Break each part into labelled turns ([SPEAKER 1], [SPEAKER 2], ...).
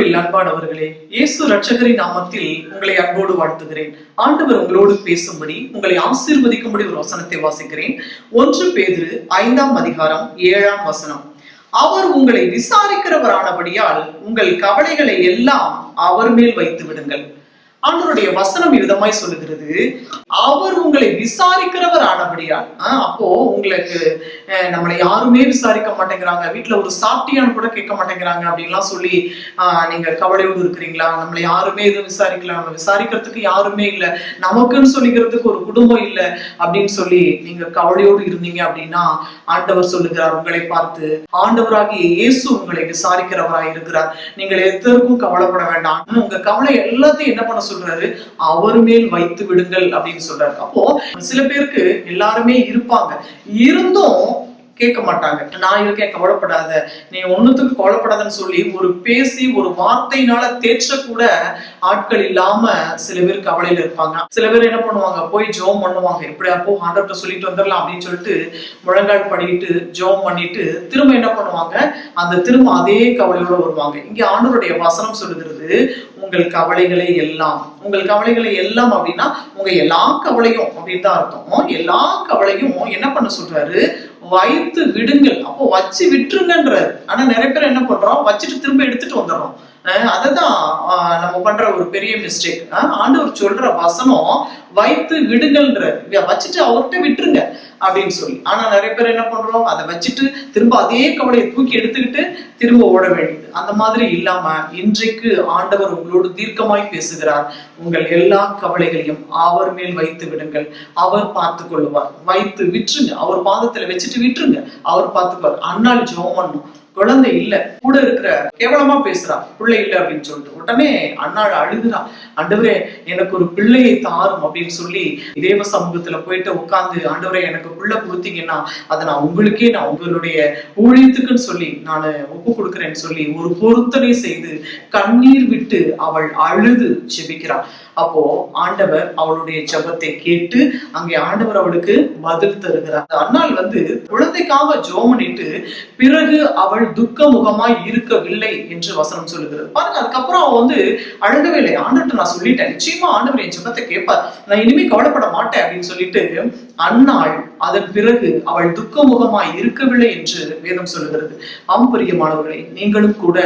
[SPEAKER 1] கிறிஸ்துவில் அன்பானவர்களே, இயேசு இரட்சகரின் நாமத்தில் உங்களை அன்போடு வாழ்த்துகிறேன். ஆண்டவர் உங்களோடு பேசும்படி, உங்களை ஆசீர்வதிக்கும்படி ஒரு வசனத்தை வாசிக்கிறேன். 1 பேதுரு 5ஆம் அதிகாரம் 7ஆம் வசனம். அவர் உங்களை விசாரிக்கிறவரானபடியால் உங்கள் கவலைகளை எல்லாம் அவர் மேல் வைத்து விடுங்கள். ஆண்டவருடைய வசனம் விதமாய் சொல்லுகிறது, அவர் உங்களை விசாரிக்கிறவர் ஆனபடியால். அப்போ உங்களுக்கு நம்மளை யாருமே விசாரிக்க மாட்டேங்கிறாங்க, வீட்டுல ஒரு சாப்பிட்டியான்னு கூட கேட்க மாட்டேங்கிறாங்க அப்படின்லாம் சொல்லி நீங்க கவலையோடு இருக்கிறீங்களா? நம்மளை யாருமே எதுவும் விசாரிக்கல, நம்ம விசாரிக்கிறதுக்கு யாருமே இல்லை, நமக்குன்னு சொல்லிக்கிறதுக்கு ஒரு குடும்பம் இல்லை அப்படின்னு சொல்லி நீங்க கவலையோடு இருந்தீங்க அப்படின்னா ஆண்டவர் சொல்லுகிறார் உங்களை பார்த்து, ஆண்டவராகிய இயேசு உங்களை விசாரிக்கிறவராய் இருக்கிறார். நீங்கள் எதற்கும் கவலைப்பட வேண்டாம். உங்க கவலை எல்லாத்தையும் என்ன பண்ண சொல்றாரு? அவர் மேல் வைத்து விடுங்கள் அப்படின்னு சொல்றாரு. அப்போ சில பேருக்கு எல்லாருமே இருப்பாங்க, இருந்தும் கேட்க மாட்டாங்க. நான் இருக்கேன், கவலைப்படாத, நீ ஒண்ணுத்துக்கு கவலைப்படாதன்னு சொல்லி ஒரு பேசி ஒரு வார்த்தையினால தேற்ற கூட ஆட்கள் இல்லாம சில பேர் கவலையில இருப்பாங்க. சில பேர் என்ன பண்ணுவாங்க, போய் ஜெபம் பண்ணுவாங்க, எப்படியா போ ஆண்டவர்கிட்ட சொல்லிட்டு வந்துடலாம் அப்படின்னு சொல்லிட்டு முழங்கால் படிட்டு ஜெபம் பண்ணிட்டு திரும்ப என்ன பண்ணுவாங்க, அந்த திரும்ப அதே கவலையோட வருவாங்க. இங்க ஆண்டவருடைய வசனம் சொல்லுகிறது, உங்கள் கவலைகளை எல்லாம், உங்கள் கவலைகளை எல்லாம் அப்படின்னா உங்க எல்லா கவலையும் அப்படின்னு தான் அர்த்தம். எல்லா கவலையும் என்ன பண்ண சொல்றாரு? வைத்து விடுங்கள். அப்போ வச்சு விட்டுருங்கன்றாரு. ஆனா நிறைய பேர் என்ன பண்றோம், வச்சுட்டு திரும்ப எடுத்துட்டு வந்துடுறோம். அததான் நம்ம பண்ற ஒரு பெரிய மிஸ்டேக். ஆண்டவர் சொல்ற வசனம் வைத்து விடுங்கள்ன்ற, வச்சுட்டு அவர்கிட்ட விட்டுருங்க அப்படின்னு சொல்லி. ஆனா நிறைய பேர் என்ன பண்றோம், அதை வச்சுட்டு திரும்ப அதே கவலையை தூக்கி எடுத்துக்கிட்டு திரும்ப ஓட வேண்டியது. அந்த மாதிரி இல்லாம இன்றைக்கு ஆண்டவர் உங்களோடு தீர்க்கமாய் பேசுகிறார். உங்கள் எல்லா கவலைகளையும் அவர் மேல் வைத்து விடுங்கள், அவர் பார்த்து கொள்ளுவார். வைத்து விட்டுருங்க, அவர் பாதத்துல வச்சுட்டு விட்டுருங்க, அவர் பார்த்துக்குவார். அன்னாள் ஜெபம் பண்ணும், குழந்தை இல்ல, கூட இருக்கிற கேவலமா பேசுறா, பிள்ளை இல்லை அப்படின்னு சொல்லிட்டு உடனே அன்னாள் அழுகுறா, ஆண்டவரே எனக்கு ஒரு பிள்ளையை தாரும் அப்படின்னு சொல்லி தேவ சமூகத்துல போயிட்டு உட்கார்ந்து, ஆண்டவரே எனக்கு பிள்ளை கொடுத்தீங்கன்னா அதை நான் உங்களுக்கே, நான் உங்களுடைய ஊழியத்துக்குன்னு சொல்லி நான் ஒப்பு கொடுக்குறேன்னு சொல்லி ஒரு பொருத்தனை செய்து கண்ணீர் விட்டு அவள் அழுது ஜெபிக்கிறாள். அப்போ ஆண்டவர் அவளுடைய ஜெபத்தை கேட்டு அங்கே ஆண்டவர் அவளுக்கு பதில் தருகிறார். அன்னாள் குழந்தைக்காக ஜெபம் பண்ணிட்டு பிறகு அவள் துக்க முகமாய் இருக்கவில்லை என்று வசனம் சொல்லுகிறது. பாருங்க, அதுக்கப்புறம் அவ அழகவே இல்லை. ஆண்டவர்கிட்ட நான் சொல்லிட்டேன், நிச்சயமா ஆண்டவர் என் ஜெபத்தை கேட்பார், நான் இனிமே கவலைப்பட மாட்டேன் அப்படின்னு சொல்லிட்டு அன்னாள் அதன் பிறகு அவள் துக்க முகமாய் இருக்கவில்லை என்று வேதம் சொல்லுகிறது. பிரியமானவர்களே, நீங்களும் கூட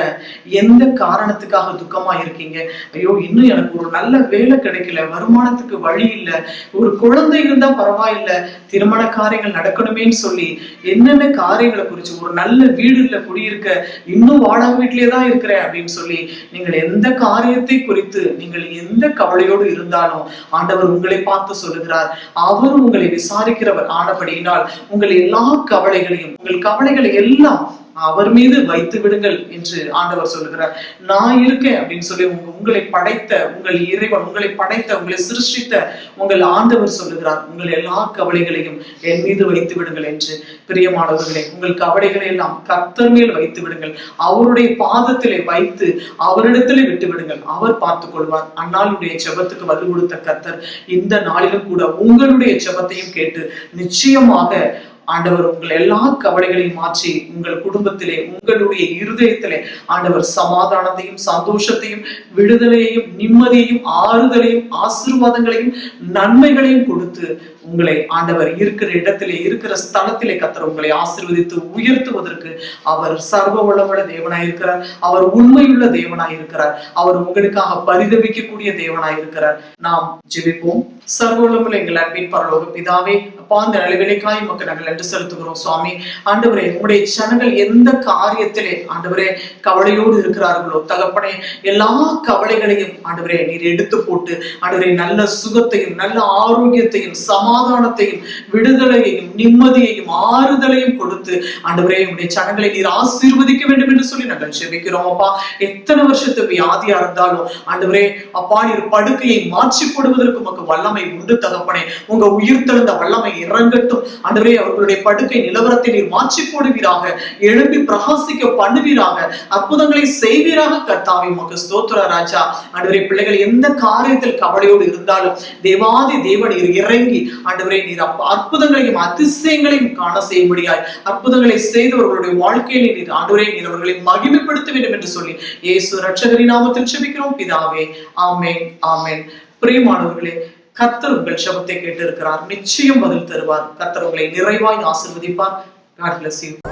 [SPEAKER 1] எந்த காரணத்துக்காக துக்கமா இருக்கீங்க? ஐயோ, இன்னும் எனக்கு ஒரு நல்ல வேலை கிடைக்கல, வருமானத்துக்கு வழி இல்லை, ஒரு குழந்தை இருந்தா பரவாயில்லை, திருமண காரியங்கள் நடக்கணுமேன்னு சொல்லி என்னென்ன காரியங்களை குறிச்சு, ஒரு நல்ல வீடு இல்ல குடியிருக்க, இன்னும் வாடகை வீட்டிலே தான் இருக்கிறேன் அப்படின்னு சொல்லி நீங்கள் எந்த காரியத்தை குறித்து நீங்கள் எந்த கவலையோடு இருந்தாலும் ஆண்டவர் உங்களை பார்த்து சொல்லுகிறார், அவர் உங்களை விசாரிக்கிறவர் ஆனபடியினால் உங்கள் எல்லா கவலைகளையும், உங்கள் கவலைகளை எல்லாம் அவர் மீது வைத்து விடுங்கள் என்று ஆண்டவர் சொல்லுகிறார். நான் இருக்கேன் அப்படின்னு சொல்லி உங்களை படைத்த உங்கள் இறைவன், உங்களை படைத்த உங்களை சிருஷ்டித்த உங்கள் ஆண்டவர் சொல்லுகிறார், உங்கள் எல்லா கவலைகளையும் என் மீது வைத்து விடுங்கள் என்று. பிரியமானவர்களே, உங்கள் கவலைகளை எல்லாம் கர்த்தர் மேல் வைத்து விடுங்கள், அவருடைய பாதத்திலே வைத்து அவரிடத்திலே விட்டு விடுங்கள், அவர் பார்த்துக் கொள்வார். அந்நாளுடைய ஜெபத்துக்கு வலு கொடுத்த கர்த்தர் இந்த நாளிலும் கூட உங்களுடைய ஜெபத்தையும் கேட்டு நிச்சயமாக ஆண்டவர் உங்கள் எல்லா கவலைகளையும் மாற்றி உங்கள் குடும்பத்திலே, உங்களுடைய இருதயத்திலே ஆண்டவர் சமாதானத்தையும் சந்தோஷத்தையும் விடுதலையையும் நிம்மதியையும் ஆறுதலையும் ஆசீர்வாதங்களையும் நன்மைகளையும் கொடுத்து உங்களை ஆண்டவர் இருக்கிற இடத்திலே, இருக்கிற ஸ்தலத்திலே கர்த்தர் உங்களை ஆசீர்வதித்து உயர்த்துவதற்கு அவர் சர்வ வல்லமையுள்ள தேவனாய் இருக்கிறார். அவர் உண்மையுள்ள தேவனாய் இருக்கிறார். அவர் உங்களுக்காக பரிதபிக்கக்கூடிய தேவனாய் இருக்கிறார். நாம் ஜெபிப்போம். சர்வ வல்லமையுள்ள எங்கள் அன்பின் பரலோக பிதாவே, அப்பா, இந்த நிலைவிலைக்காய் உமக்கு நாங்கள் நன்றி செலுத்துகிறோம் சுவாமி. ஆண்டவரே, உங்களுடைய ஜனங்கள் எந்த காரியத்திலே ஆண்டவரே கவலையோடு இருக்கிறார்களோ தகப்பனே, எல்லா கவலைகளையும் ஆண்டவரே நீர் எடுத்து போட்டு ஆண்டவரே நல்ல சுகத்தையும் நல்ல ஆரோக்கியத்தையும் சமாதானத்தையும் விடுதலையையும் நிம்மதியையும் ஆறுதலையும் கொடுத்து ஆண்டவரே உங்களுடைய ஜனங்களை நீர் ஆசீர்வதிக்க வேண்டும் என்று சொல்லி நாங்கள் ஜெபிக்கிறோம். அப்பா, எத்தனை வருஷத்து வியாதியா இருந்தாலும் ஆண்டவரே அப்பா, நீர் படுக்கையை மாற்றி போடுவதற்கு உமக்கு வல்லமை வல்லமை உண்டு தகப்பனே. உங்க உயிர்த்தெழுந்த வல்லமை இறங்கட்டும் ஆண்டவரே. அவர்களுடைய படுக்கை நிலவரத்தை நீர் மாற்றி போடுவீராக, எழுப்பி பிரகாசிக்க பண்ணுவீராக, அற்புதங்களை செய்வீராக கர்த்தாவே. உமக்கு ஸ்தோத்திர ராஜா. ஆண்டவரே, பிள்ளைகள் எந்த காரியத்தில் கவலையோடு இருந்தாலும் தேவாதி தேவன் இறங்கி ஆண்டவரே நீர் அற்புதங்களையும் அதிசயங்களையும் காண செய்யும்படியாய் அற்புதங்களை செய்தவர்களுடைய வாழ்க்கையிலே நீர் ஆண்டவரே நீர் அவர்களை மகிமைப்படுத்த வேண்டும் என்று சொல்லி இயேசு இரட்சகரின் நாமத்தில் ஜெபிக்கிறோம் பிதாவே. ஆமென், ஆமென். பிரியமானவர்களே, கர்த்தர் உங்கள் ஜெபத்தை கேட்டு இருக்கிறார். நிச்சயம் பதில் தருவார். கர்த்தர் உங்களை நிறைவாய் ஆசீர்வதிப்பார். God bless you.